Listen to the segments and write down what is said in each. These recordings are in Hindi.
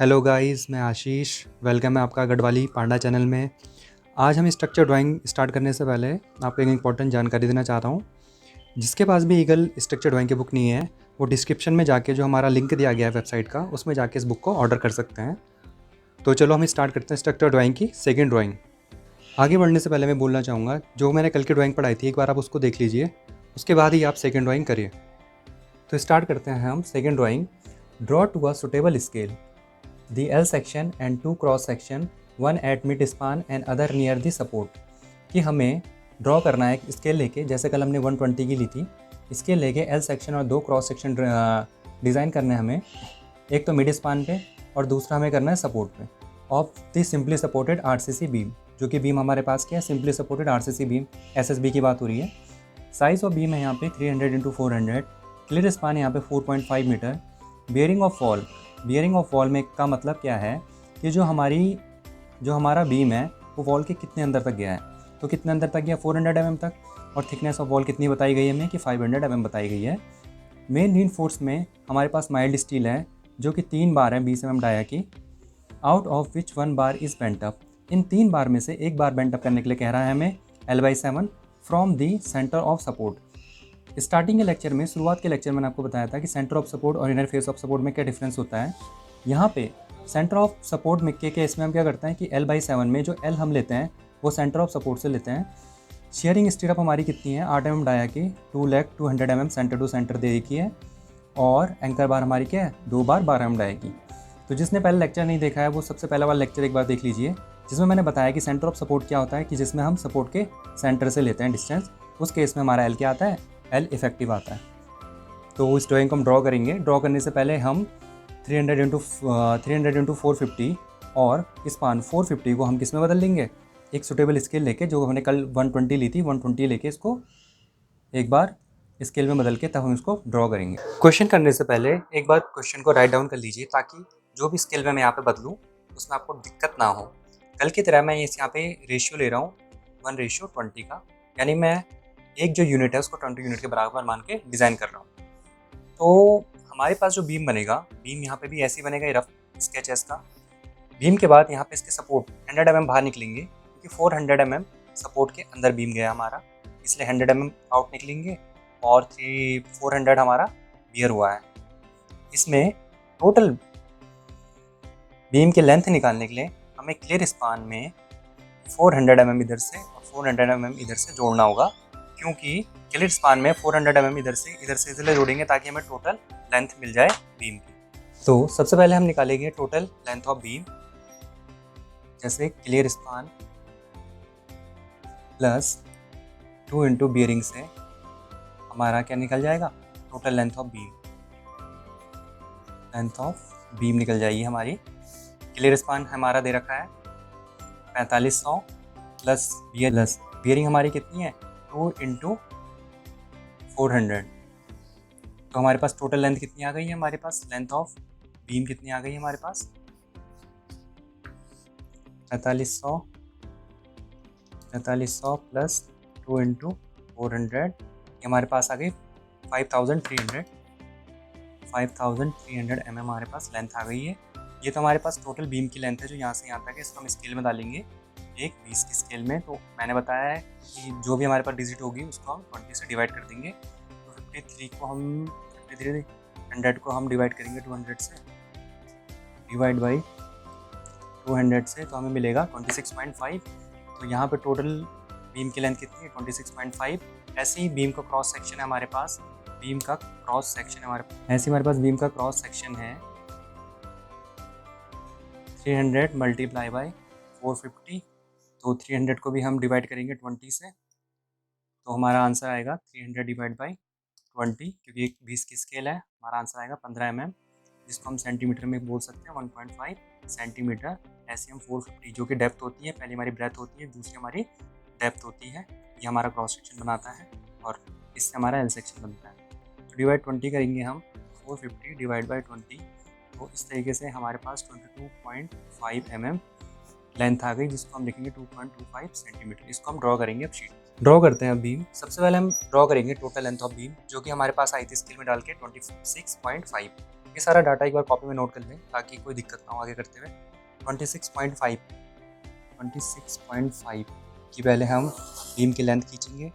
हेलो गाइस, मैं आशीष। वेलकम है आपका गढ़वाली पांडा चैनल में। आज हम स्ट्रक्चर ड्राइंग स्टार्ट करने से पहले आपको एक इंपॉर्टेंट जानकारी देना चाहता हूँ। जिसके पास भी ईगल स्ट्रक्चर ड्राइंग की बुक नहीं है, वो डिस्क्रिप्शन में जाके जो हमारा लिंक दिया गया है वेबसाइट का, उसमें जाके इस बुक को ऑर्डर कर सकते हैं। तो चलो हम स्टार्ट करते हैं स्ट्रक्चर ड्राइंग की सेकेंड ड्राइंग। आगे बढ़ने से पहले मैं बोलना चाहूँगा, जो मैंने कल की ड्राइंग पढ़ाई थी एक बार आप उसको देख लीजिए, उसके बाद ही आप सेकेंड ड्राइंग करिए। तो स्टार्ट करते हैं हम second drawing. Draw to a suitable scale the L section and two cross section, one at mid span and other near the support। कि हमें ड्रॉ करना है स्केल लेके, जैसे कल हमने 120 की ली थी, स्केल लेके L सेक्शन और दो क्रॉस सेक्शन डिज़ाइन करना है हमें। एक तो मिड स्पान पे और दूसरा हमें करना है सपोर्ट पे of the simply supported RCC beam. जो कि बीम हमारे पास क्या है, simply supported RCC beam, SSB की बात हो रही है। साइज़ ऑफ बीम है यहाँ पे 300x400। क्लियर स्पान यहाँ पे 4.5 meter. Bearing of wall, bearing of wall में का मतलब क्या है कि जो हमारा बीम है वो वॉल के कितने अंदर तक गया है। तो कितने अंदर तक गया, 400 mm तक। और थिकनेस ऑफ वॉल कितनी बताई गई है हमें, कि 500 mm बताई गई है। मेन रीइंफोर्स में हमारे पास माइल्ड स्टील है जो कि 3 बार है 20 mm डाया की, out of which 1 bar is bent up. इन 3 बार में से एक बार बेंट अप करने के लिए कह रहा है हमें L/7 from the centre of support. Starting के लेक्चर में, शुरुआत के लेक्चर में मैंने आपको बताया था कि सेंटर ऑफ सपोर्ट और इनर फेस ऑफ सपोर्ट में क्या डिफरेंस होता है। यहाँ पे सेंटर ऑफ सपोर्ट में के केस में हम क्या करते हैं कि L/7 में जो L हम लेते हैं वो सेंटर ऑफ सपोर्ट से लेते हैं। शेयरिंग स्टीरअप हमारी कितनी है, 8 mm डाया की, 200 mm सेंटर टू सेंटर दे रखी है। और एंकर बार हमारी क्या है, 2 बार 12 mm डाया की। तो जिसने पहले लेक्चर नहीं देखा है वो सबसे पहला वाला लेक्चर एक बार देख लीजिए, जिसमें मैंने बताया कि सेंटर ऑफ सपोर्ट क्या होता है, कि जिसमें हम सपोर्ट के सेंटर से लेते हैं डिस्टेंस। उस केस में हमारा L क्या आता है, L इफेक्टिव आता है। तो इस ड्राइंग को हम ड्रॉ करेंगे। ड्रॉ करने से पहले हम 300 × 450 और स्पान 450 को हम किस में बदल लेंगे, एक सुटेबल स्केल लेके, जो हमने कल 120 ली थी, 120 लेके इसको एक बार स्केल में बदल के तब हम इसको ड्रॉ करेंगे। क्वेश्चन करने से पहले एक बार क्वेश्चन को राइट डाउन कर लीजिए, ताकि जो भी स्केल में मैं यहाँ पे बदलूँ उसमें आपको दिक्कत ना हो। कल की तरह मैं इस यहाँ पे रेशियो ले रहा हूँ 1:20 का, यानी मैं एक जो यूनिट है उसको 20 यूनिट के बराबर मान के डिज़ाइन कर रहा हूँ। तो हमारे पास जो बीम बनेगा, बीम यहाँ पे भी ऐसे ही बनेगा, रफ स्केच है इसका। बीम के बाद यहाँ पे इसके सपोर्ट 100 mm बाहर निकलेंगे, क्योंकि 400 mm सपोर्ट के अंदर बीम गया हमारा, इसलिए 100 mm आउट निकलेंगे और 400 हमारा बियर हुआ है। इसमें टोटल बीम के लेंथ निकालने के लिए हमें क्लियर स्पान में 400 mm इधर से और 400 mm इधर से जोड़ना होगा, क्योंकि क्लियर स्पान में 400 mm इधर से इसलिए जोड़ेंगे ताकि हमें टोटल लेंथ मिल जाए बीम की। तो सबसे पहले हम निकालेंगे टोटल लेंथ ऑफ बीम, जैसे क्लियर स्पान प्लस 2 × बियरिंग से हमारा क्या निकल जाएगा, total length of beam. Length of beam निकल जाएगी हमारी। क्लियर स्पान हमारा दे रखा है 4500 प्लस बियरिंग हमारी कितनी है, 2 × 400। तो हमारे पास टोटल लेंथ कितनी आ गई है, हमारे पास लेंथ ऑफ बीम कितनी आ गई है हमारे पास, 4500 प्लस 2 × 400, ये हमारे पास आ गई 5300 mm हमारे पास लेंथ आ गई है। ये तो हमारे पास टोटल बीम की लेंथ है जो यहाँ से यहाँ तक है। इसको हम स्केल में डालेंगे, एक 20 की स्केल में। तो मैंने बताया है कि जो भी हमारे पास डिजिट होगी उसको हम 20 से डिवाइड कर देंगे। तो 53 को हम 100 को हम डिवाइड करेंगे 200 से, डिवाइड बाई 200 से, तो हमें मिलेगा 26.5। तो यहाँ पे टोटल बीम की लेंथ कितनी है, 26.5। ऐसे ही बीम का क्रॉस सेक्शन है हमारे पास, बीम का क्रॉस सेक्शन है हमारे पास बीम का क्रॉस सेक्शन है 300 × 450। तो 300 को भी हम डिवाइड करेंगे 20 से, तो हमारा आंसर आएगा 300 डिवाइड बाई 20, क्योंकि एक 20 की स्केल है। हमारा आंसर आएगा 15 mm, जिसको हम सेंटीमीटर में बोल सकते हैं 1.5 सेंटीमीटर। ऐसे हम 450 जो कि डेप्थ होती है, पहली हमारी ब्रेथ होती है, दूसरी हमारी डेप्थ होती है, ये हमारा क्रॉस सेक्शन बनाता है और इससे हमारा एल सेक्शन बनता है। तो डिवाइड 20 करेंगे हम, 450 डिवाइड बाई 20, तो इस तरीके से हमारे पास 22.5 mm लेंथ आ गई, जिसको हम लिखेंगे 2.25 सेंटीमीटर। इसको हम ड्रॉ करेंगे अब शीट। ड्रॉ करते हैं अब बीम। सबसे पहले हम ड्रॉ करेंगे टोटल लेंथ ऑफ बीम, जो कि हमारे पास आई थी स्केल में डाल के 26.5। ये सारा डाटा एक बार कॉपी में नोट कर लें ताकि कोई दिक्कत ना हो आगे करते हुए। 26.5 की पहले हम बीम की लेंथ खींचेंगे,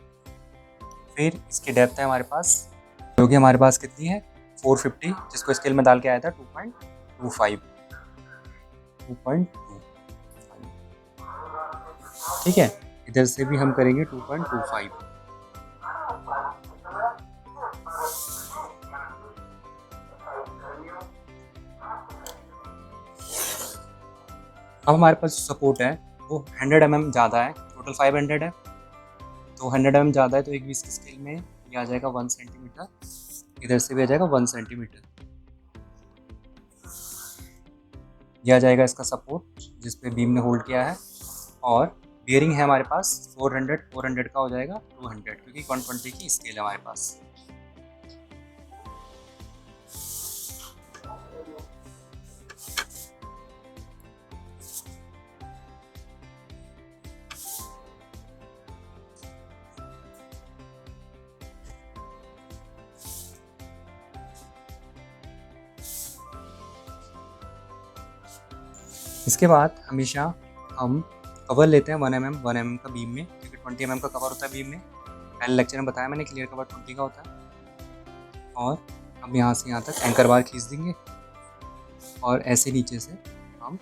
फिर इसकी डेप्थ है हमारे पास, जो कि हमारे पास कितनी है 450, जिसको स्केल में डाल के आया था 2.25। ठीक है, इधर से भी हम करेंगे 2.25। अब हमारे पास सपोर्ट है वो 100 mm ज़्यादा है, टोटल 500 है, तो 100 mm ज़्यादा है, तो एक 20 की स्केल में ये आ जाएगा 1 सेंटीमीटर, इधर से भी आ जाएगा 1 सेंटीमीटर। यह आ जाएगा इसका सपोर्ट जिस पे बीम ने होल्ड किया है, और बियरिंग है हमारे पास 400 का हो जाएगा 200, क्योंकि 120 की स्केल है हमारे पास। इसके बाद हमेशा हम कवर लेते हैं 1 mm का बीम में, क्योंकि 20 mm का कवर होता है बीम में। पहले लेक्चर में बताया मैंने, क्लियर कवर 20 का होता है। और हम यहाँ से यहाँ तक एंकर बार खींच देंगे, और ऐसे नीचे से हम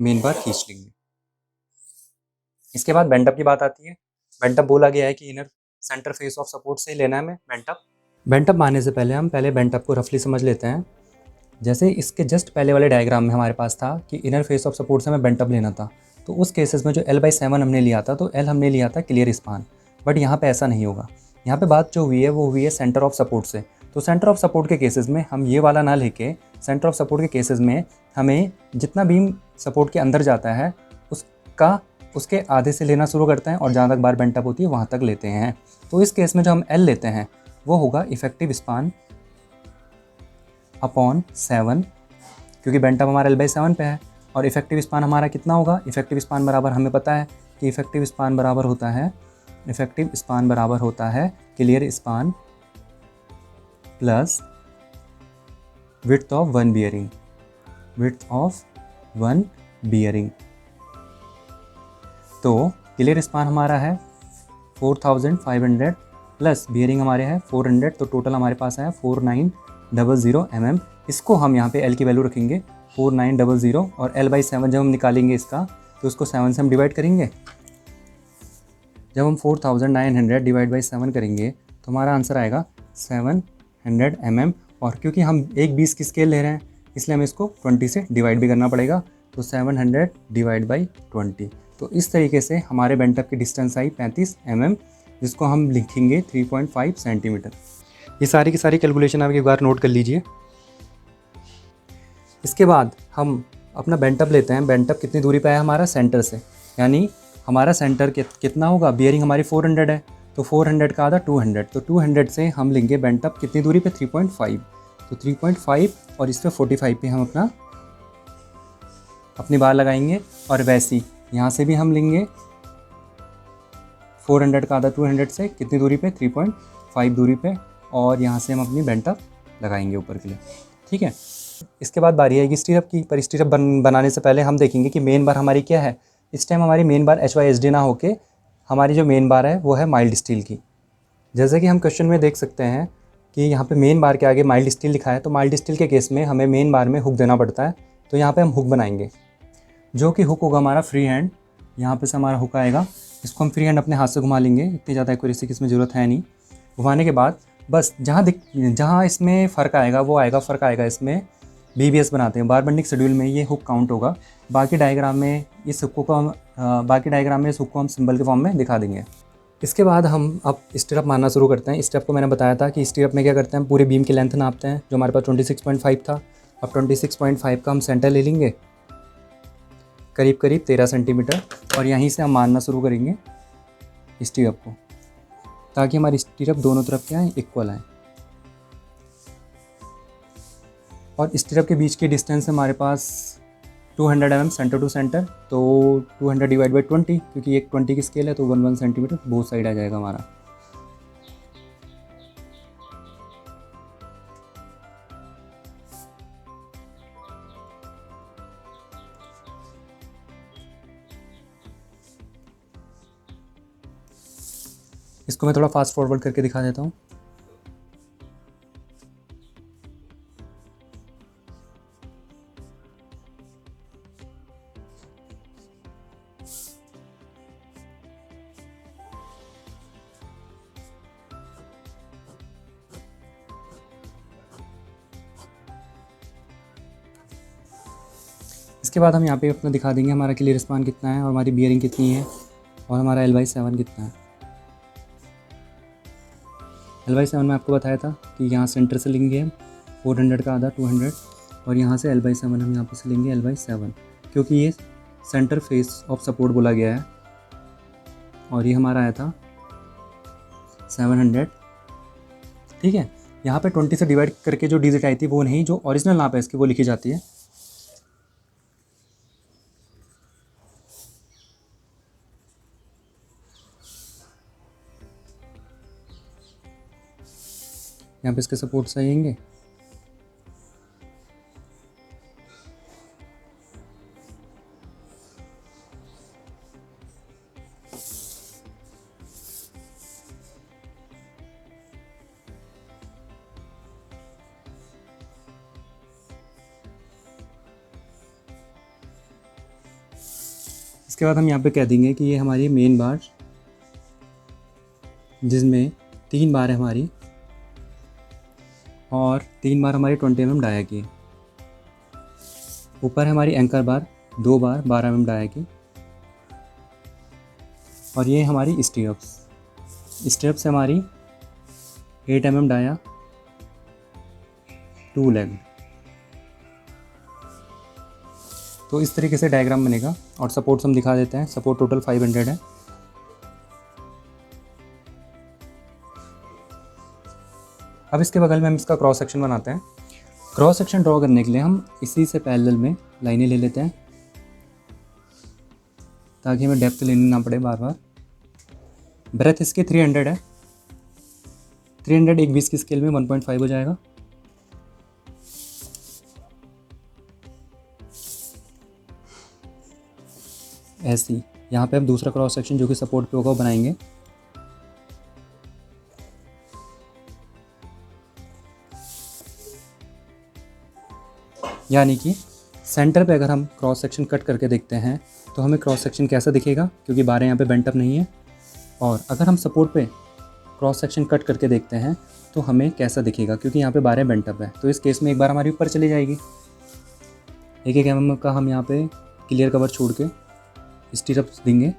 मेन बार खींच लेंगे। इसके बाद बेंटअप की बात आती है। बेंटअप बोला गया है कि inner centre face of support से लेना है हमें बेंटअप। बेंटअप मारने से पहले हम पहले बेंटअप को रफली समझ लेते हैं। जैसे इसके जस्ट पहले वाले डायग्राम में हमारे पास था कि इनर फेस ऑफ सपोर्ट से हमें बेंटअप लेना था, तो उस केसेस में जो L/7 हमने लिया था, तो L हमने लिया था क्लियर स्पान। बट यहाँ पे ऐसा नहीं होगा। यहाँ पे बात जो हुई है वो हुई है सेंटर ऑफ सपोर्ट से। तो सेंटर ऑफ सपोर्ट के केसेस में हम ये वाला ना लेके, सेंटर ऑफ सपोर्ट के केसेस में हमें जितना बीम सपोर्ट के अंदर जाता है उसके आधे से लेना शुरू करते हैं, और जहाँ तक बार बेंटअप होती है वहाँ तक लेते हैं। तो इस केस में जो हम L लेते हैं वो होगा इफेक्टिव स्पान अपॉन 7, क्योंकि बेंटअप हमारा L/7 पे है। और इफेक्टिव स्पान हमारा कितना होगा, इफेक्टिव स्पान बराबर हमें पता है कि इफेक्टिव स्पान बराबर होता है clear span plus width of one bearing. तो क्लियर स्पान हमारा है 4500 प्लस बियरिंग हमारे है 400, तो टोटल हमारे पास है 4900 mm। इसको हम यहाँ पे L की वैल्यू रखेंगे 4900, और L/7 जब हम निकालेंगे इसका, तो उसको 7 से हम डिवाइड करेंगे। जब हम 4900 डिवाइड बाई 7 करेंगे तो हमारा आंसर आएगा 700 mm। और क्योंकि हम एक 20 की स्केल ले रहे हैं, इसलिए हमें इसको 20 से डिवाइड भी करना पड़ेगा, तो 700 डिवाइड बाई 20। तो इस तरीके से हमारे बेंटअप की डिस्टेंस आई 35 mm, जिसको हम लिखेंगे 3.5 सेंटीमीटर। ये सारी की सारी कैलकुलेशन आप एक बार नोट कर लीजिए। इसके बाद हम अपना बेंटअप लेते हैं। बेंटअप कितनी दूरी पे है हमारा सेंटर से, यानी हमारा सेंटर कितना होगा, बियरिंग हमारी 400 है, तो 400 का आधा 200, तो 200 से हम लेंगे बेंटअप कितनी दूरी पे 3.5, तो 3.5 और इस पर 45 पे हम अपनी बार लगाएंगे। और वैसे ही यहाँ से भी हम लेंगे 400 का आधा 200 से कितनी दूरी पे 3.5 दूरी पे, और यहाँ से हम अपनी बेंटअप लगाएंगे ऊपर के लिए। ठीक है, इसके बाद बारी आएगी स्टीरअप की। पर स्टीरअप बनाने से पहले हम देखेंगे कि मेन बार हमारी क्या है। इस टाइम हमारी मेन बार HYSD ना होके हमारी जो मेन बार है वो है माइल्ड स्टील की। जैसे कि हम क्वेश्चन में देख सकते हैं कि यहाँ पे मेन बार के आगे माइल्ड स्टील लिखा है, तो माइल्ड स्टील के केस में हमें मेन बार में हुक देना पड़ता है। तो यहाँ पे हम हुक बनाएंगे, जो कि हुक होगा हमारा फ्री हैंड। यहाँ पे से हमारा हुक आएगा, इसको हम फ्री हैंड अपने हाथ से घुमा लेंगे, इतनी ज़्यादा एक्यूरेसी की इसमें ज़रूरत है नहीं। घुमाने के बाद बस जहाँ इसमें फ़र्क आएगा इसमें BBS बनाते हैं, बार बेंडिंग शेड्यूल में ये हुक काउंट होगा। बाकी डायग्राम में इस हुक को हम सिंबल के फॉर्म में दिखा देंगे। इसके बाद हम अब स्टीरअप मारना शुरू करते हैं। स्टेप को मैंने बताया था कि स्टीरअप में क्या करते हैं, पूरे बीम की लेंथ नापते हैं, जो हमारे पास 26.5 था। अब 26.5 का हम सेंटर ले लेंगे, करीब 13 सेंटीमीटर, और यहीं से हम मारना शुरू करेंगे स्टीरअप को, ताकि हमारी स्टीरअप दोनों तरफ क्या है, इक्वल आए। और स्टीरअप के बीच की डिस्टेंस हमारे पास 200 mm सेंटर टू सेंटर, तो 200 डिवाइड बाई 20, क्योंकि एक 20 की स्केल है तो 1 सेंटीमीटर बोथ साइड आ जाएगा हमारा। इसको मैं थोड़ा फास्ट फॉरवर्ड करके दिखा देता हूँ। इसके बाद हम यहाँ पे अपना दिखा देंगे हमारा क्लियर स्पान कितना है और हमारी बियरिंग कितनी है और हमारा L/7 कितना है। L/7 में आपको बताया था कि यहाँ सेंटर से लेंगे हम 400 का आधा 200 और यहाँ से L/7 हम यहाँ पे से लेंगे L/7, क्योंकि ये सेंटर फेस ऑफ सपोर्ट बोला गया है और ये हमारा आया था 700। ठीक है, यहाँ पे 20 से डिवाइड करके जो डिजिट आई थी वो नहीं, जो ओरिजिनल नाप है इसकी वो लिखी जाती है। यहाँ पे इसके सपोर्ट सही आएंगे। इसके बाद हम यहाँ पे कह देंगे कि ये हमारी मेन बार, जिसमें 3 बार है हमारी और 3 बार हमारी 20 mm डाया की। ऊपर है हमारी एंकर बार 2 बार 12 mm डाया की और ये हमारी स्टेप्स हमारी 8 mm डाया 2 लेग। तो इस तरीके से डायग्राम बनेगा और सपोर्ट्स हम दिखा देते हैं। सपोर्ट टोटल 500 है। अब इसके बगल में हम इसका क्रॉस सेक्शन बनाते हैं। क्रॉस सेक्शन ड्रॉ करने के लिए हम इसी से पैरेलल में लाइनें ले लेते हैं ताकि हमें डेप्थ लेनी ना पड़े बार बार। ब्रेथ इसकी 300 है। 300 एक 20 की स्केल में 1.5 हो जाएगा। ऐसी यहाँ पे हम दूसरा क्रॉस सेक्शन जो कि सपोर्ट पे होगा वो बनाएंगे। यानी कि सेंटर पे अगर हम क्रॉस सेक्शन कट करके देखते हैं तो हमें क्रॉस सेक्शन कैसा दिखेगा, क्योंकि बारें यहाँ पे बेंट अप नहीं है। और अगर हम सपोर्ट पे क्रॉस सेक्शन कट करके देखते हैं तो हमें कैसा दिखेगा, क्योंकि यहाँ पे बारें बेंट अप है। तो इस केस में एक बार हमारी ऊपर चली जाएगी। 1 mm का हम यहाँ पे क्लियर कवर छोड़ के स्टीरअप्स देंगे।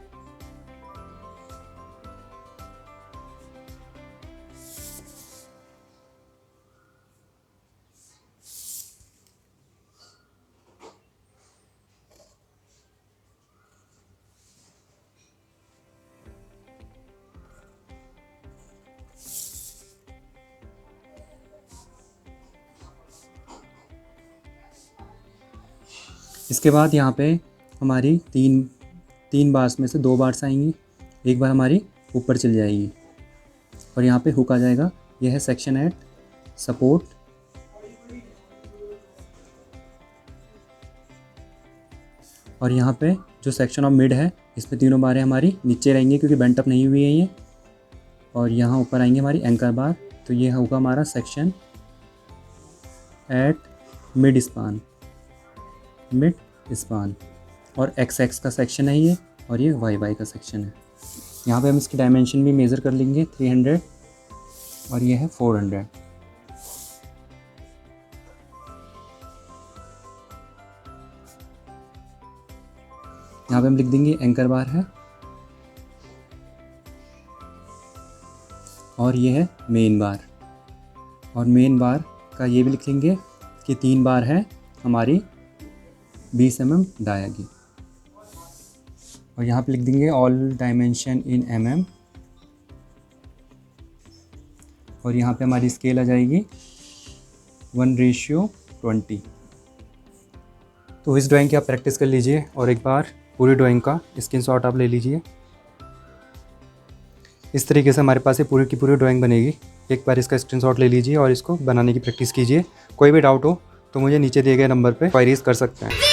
इसके बाद यहाँ पे हमारी तीन बार्स में से 2 बार्स आएंगी, 1 बार हमारी ऊपर चली जाएगी और यहाँ पे हुक आ जाएगा। यह है सेक्शन एट सपोर्ट। और यहाँ पे जो सेक्शन ऑफ मिड है इसमें तीनों बारें हमारी नीचे रहेंगी क्योंकि बेंट अप नहीं हुई है ये। और यहाँ ऊपर आएंगे हमारी एंकर बार। तो ये होगा हमारा सेक्शन एट मिड स्पान और एक्स का सेक्शन है ये और ये वाई का सेक्शन है। यहाँ पे हम इसकी डायमेंशन भी मेज़र कर लेंगे 300 और ये है 400। यहाँ पे हम लिख देंगे एंकर बार है और ये है मेन बार। और मेन बार का ये भी लिख लेंगे कि 3 बार है हमारी 20 mm डाया की। और यहाँ पे लिख देंगे ऑल डायमेंशन इन mm। और यहाँ पे हमारी स्केल आ जाएगी 1:20। तो इस ड्राइंग की आप प्रैक्टिस कर लीजिए और एक बार पूरी ड्राइंग का स्क्रीनशॉट आप ले लीजिए। इस तरीके से हमारे पास ये पूरी की पूरी ड्राइंग बनेगी। एक बार इसका स्क्रीनशॉट ले लीजिए और इसको बनाने की प्रैक्टिस कीजिए। कोई भी डाउट हो तो मुझे नीचे दिए गए नंबर पे क्वेरीज कर सकते हैं।